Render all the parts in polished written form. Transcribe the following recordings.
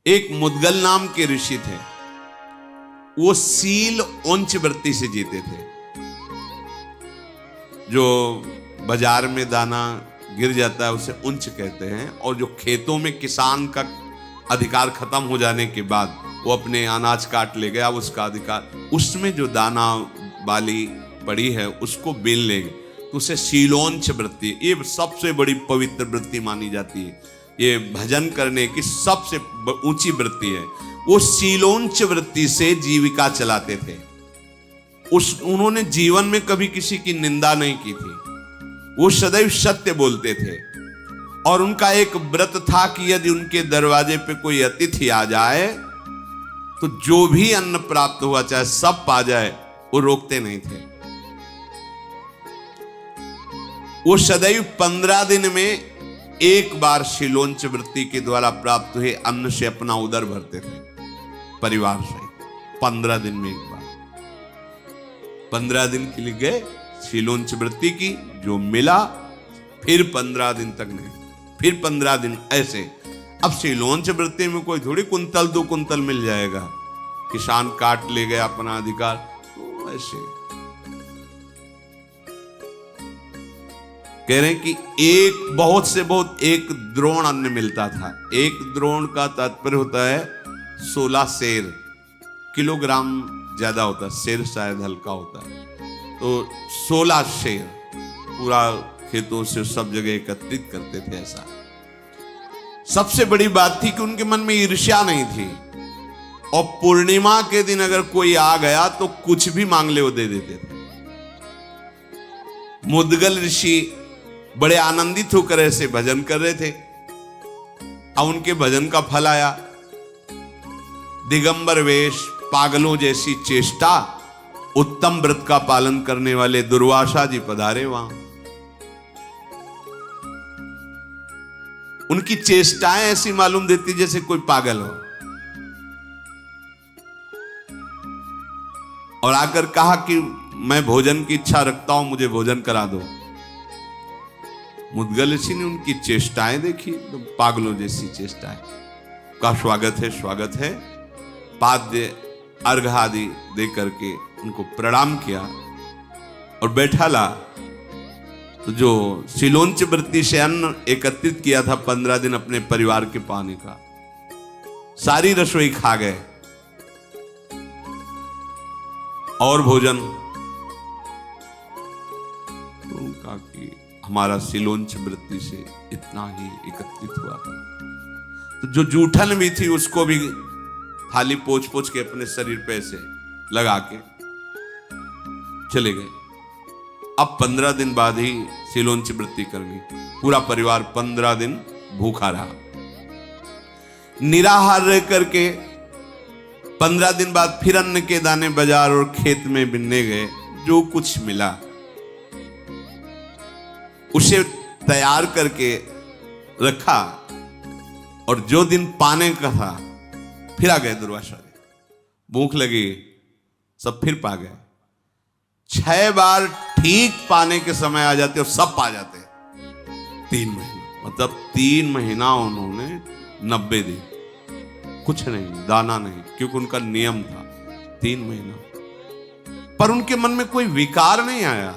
एक मुद्गल नाम के ऋषि थे, वो सील उंच वृत्ति से जीते थे। जो बाजार में दाना गिर जाता है उसे उंच कहते हैं, और जो खेतों में किसान का अधिकार खत्म हो जाने के बाद वो अपने अनाज काट ले गया, उसका अधिकार, उसमें जो दाना बाली पड़ी है उसको बेल लेंगे तो उसे शीलोंच वृत्ति, ये सबसे बड़ी पवित्र वृत्ति मानी जाती है। ये भजन करने की सबसे ऊंची वृत्ति है। वो शीलोंच वृत्ति से जीविका चलाते थे। उन्होंने जीवन में कभी किसी की निंदा नहीं की थी। वो सदैव सत्य बोलते थे, और उनका एक व्रत था कि यदि उनके दरवाजे पे कोई अतिथि आ जाए तो जो भी अन्न प्राप्त हुआ चाहे सब पा जाए, वो रोकते नहीं थे। वो सदैव 15 दिन में एक बार शीलोंच वृत्ति के द्वारा प्राप्त हुए अन्न से अपना उदर भरते थे परिवार सहित। 15 दिन में एक बार, 15 दिन के लिए गए, शीलोंच वृत्ति की, जो मिला, फिर 15 दिन तक नहीं, फिर 15 दिन ऐसे। अब शीलोंच वृत्ति में कोई थोड़ी कुंतल 2 कुंतल मिल जाएगा, किसान काट ले गया अपना अधिकार, तो ऐसे कह रहे हैं कि एक बहुत से बहुत एक द्रोण अन्न मिलता था। एक द्रोण का तात्पर्य होता है 16 सेर, किलोग्राम ज्यादा होता है, सेर शायद हल्का होता है, तो 16 शेर पूरा खेतों से सब जगह एकत्रित करते थे। ऐसा सबसे बड़ी बात थी कि उनके मन में ईर्ष्या नहीं थी, और पूर्णिमा के दिन अगर कोई आ गया तो कुछ भी मांग ले वो दे देते थे। मुद्गल ऋषि बड़े आनंदित होकर ऐसे भजन कर रहे थे। अब उनके भजन का फल आया। दिगंबर वेश, पागलों जैसी चेष्टा, उत्तम व्रत का पालन करने वाले दुर्वासा जी पधारे वहां। उनकी चेष्टाएं ऐसी मालूम देती जैसे कोई पागल हो, और आकर कहा कि मैं भोजन की इच्छा रखता हूं, मुझे भोजन करा दो। मुद्गल ऋषि ने उनकी चेष्टाएं देखी, तो पागलों जैसी चेष्टाएं। का स्वागत है, स्वागत है, पाद्य अर्घ आदि दे करके उनको प्रणाम किया और बैठा ला। तो जो शीलोंच वृत्ति से अन्न एकत्रित किया था 15 दिन अपने परिवार के पाने का, सारी रसोई खा गए, और भोजन। तो उनका कि हमारा शीलोंच वृत्ति से इतना ही एकत्रित हुआ था। तो जो जूठन भी थी उसको भी थाली पोंछ पोंछ के अपने शरीर पे से लगा के चले गए। अब 15 दिन बाद ही शीलोंच वृत्ति करनी। पूरा परिवार 15 दिन भूखा रहा, निराहार रह करके 15 दिन बाद फिर अन्न के दाने बाजार और खेत में बिनने गए। जो कुछ मिला उसे तैयार करके रखा, और जो दिन पाने का था फिर आ गए दुर्वासा जी। भूख लगी, सब फिर पा गए। 6 बार ठीक पाने के समय आ जाते और सब पा जाते। 3 महीना, मतलब 3 महीना उन्होंने 90 दिन कुछ नहीं, दाना नहीं, क्योंकि उनका नियम था 3 महीना। पर उनके मन में कोई विकार नहीं आया।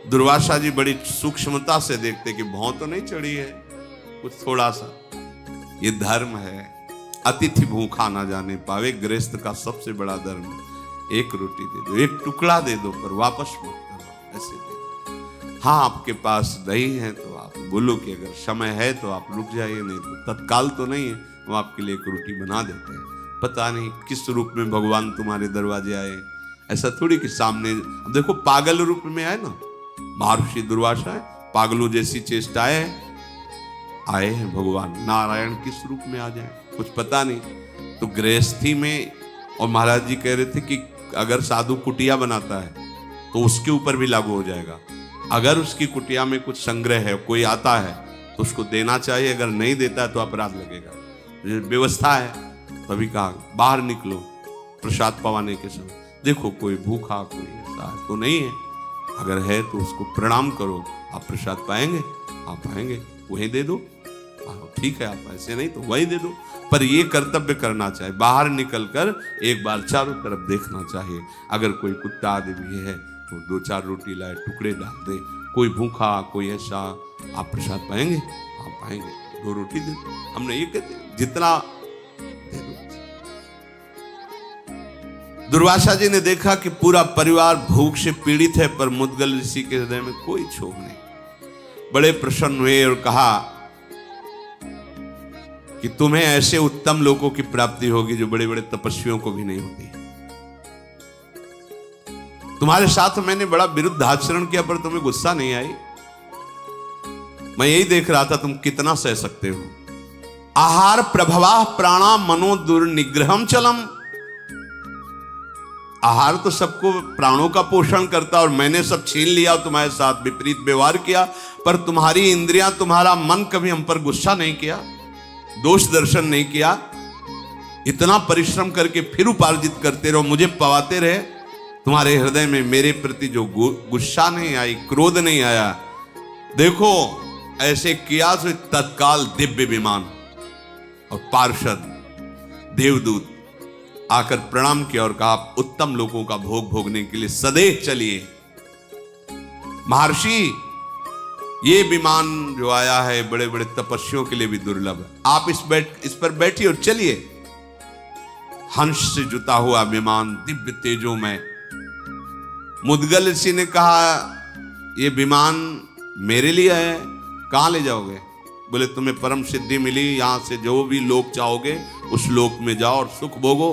दुर्वासा जी बड़ी सूक्ष्मता से देखते कि भौं तो नहीं चढ़ी है, कुछ थोड़ा सा, ये धर्म है, अतिथि भूखा ना जाने पावे, गृहस्थ का सबसे बड़ा धर्म। एक रोटी दे दो, एक टुकड़ा दे दो, पर वापस मत करो, ऐसे दे दो। हाँ, आपके पास नहीं है तो आप बोलो कि अगर समय है तो आप रुक जाइए, नहीं तो तत्काल तो नहीं है, हम आपके लिए एक रोटी बना देते हैं। पता नहीं किस रूप में भगवान तुम्हारे दरवाजे आए। ऐसा थोड़ी कि सामने, देखो पागल रूप में आए ना, महर्षि दुर्वासा है, पागलों जैसी चेष्टाएं आए हैं भगवान। नारायण किस रूप में आ जाए कुछ पता नहीं। तो गृहस्थी में, और महाराज जी कह रहे थे कि अगर साधु कुटिया बनाता है तो उसके ऊपर भी लागू हो जाएगा। अगर उसकी कुटिया में कुछ संग्रह है, कोई आता है तो उसको देना चाहिए, अगर नहीं देता है तो अपराध लगेगा। व्यवस्था है। तभी कहा बाहर निकलो प्रसाद पवाने के समय, देखो कोई भूखा, कोई ऐसा तो नहीं है, अगर है तो उसको प्रणाम करो, आप प्रसाद पाएंगे, आप पाएंगे, वहीं दे दो। ठीक है, आप ऐसे नहीं तो वही दे दो, पर ये कर्तव्य करना चाहिए। बाहर निकलकर एक बार चारों तरफ देखना चाहिए। अगर कोई कुत्ता आदि भी है तो 2-4 रोटी लाए, टुकड़े डाल दे। कोई भूखा, कोई ऐसा, आप प्रसाद पाएंगे? आप पाएंगे, 2 रोटी दे दो। हमने ये कहते जितना दे दो। दुर्वासा जी ने देखा कि पूरा परिवार भूख से पीड़ित है, पर मुद्गल ऋषि के हृदय में कोई क्षोभ नहीं। बड़े प्रसन्न हुए और कहा कि तुम्हें ऐसे उत्तम लोगों की प्राप्ति होगी जो बड़े बड़े तपस्वियों को भी नहीं होती। तुम्हारे साथ मैंने बड़ा विरुद्ध आचरण किया, पर तुम्हें गुस्सा नहीं आई। मैं यही देख रहा था तुम कितना सह सकते हो। आहार प्रभवा प्राणा मनो दुर्निग्रहम चलम। आहार तो सबको प्राणों का पोषण करता, और मैंने सब छीन लिया, तुम्हारे साथ विपरीत व्यवहार किया, पर तुम्हारी इंद्रियां, तुम्हारा मन कभी हम पर गुस्सा नहीं किया, दोष दर्शन नहीं किया। इतना परिश्रम करके फिर उपार्जित करते रहो, मुझे पवाते रहे। तुम्हारे हृदय में मेरे प्रति जो गुस्सा नहीं आई, क्रोध नहीं आया। देखो ऐसे किया तो तत्काल दिव्य विमान और पार्षद देवदूत आकर प्रणाम किया और कहा, उत्तम लोगों का भोग भोगने के लिए सदैव चलिए। महर्षि, ये विमान जो आया है बड़े बड़े तपस्वियों के लिए भी दुर्लभ है। आप इस पर बैठिए और चलिए। हंस से जुता हुआ विमान दिव्य तेजों में। मुद्गल ऋषि ने कहा, ये विमान मेरे लिए है, कहां ले जाओगे? बोले, तुम्हें परम सिद्धि मिली, यहां से जो भी लोक चाहोगे उस लोक में जाओ और सुख भोगो।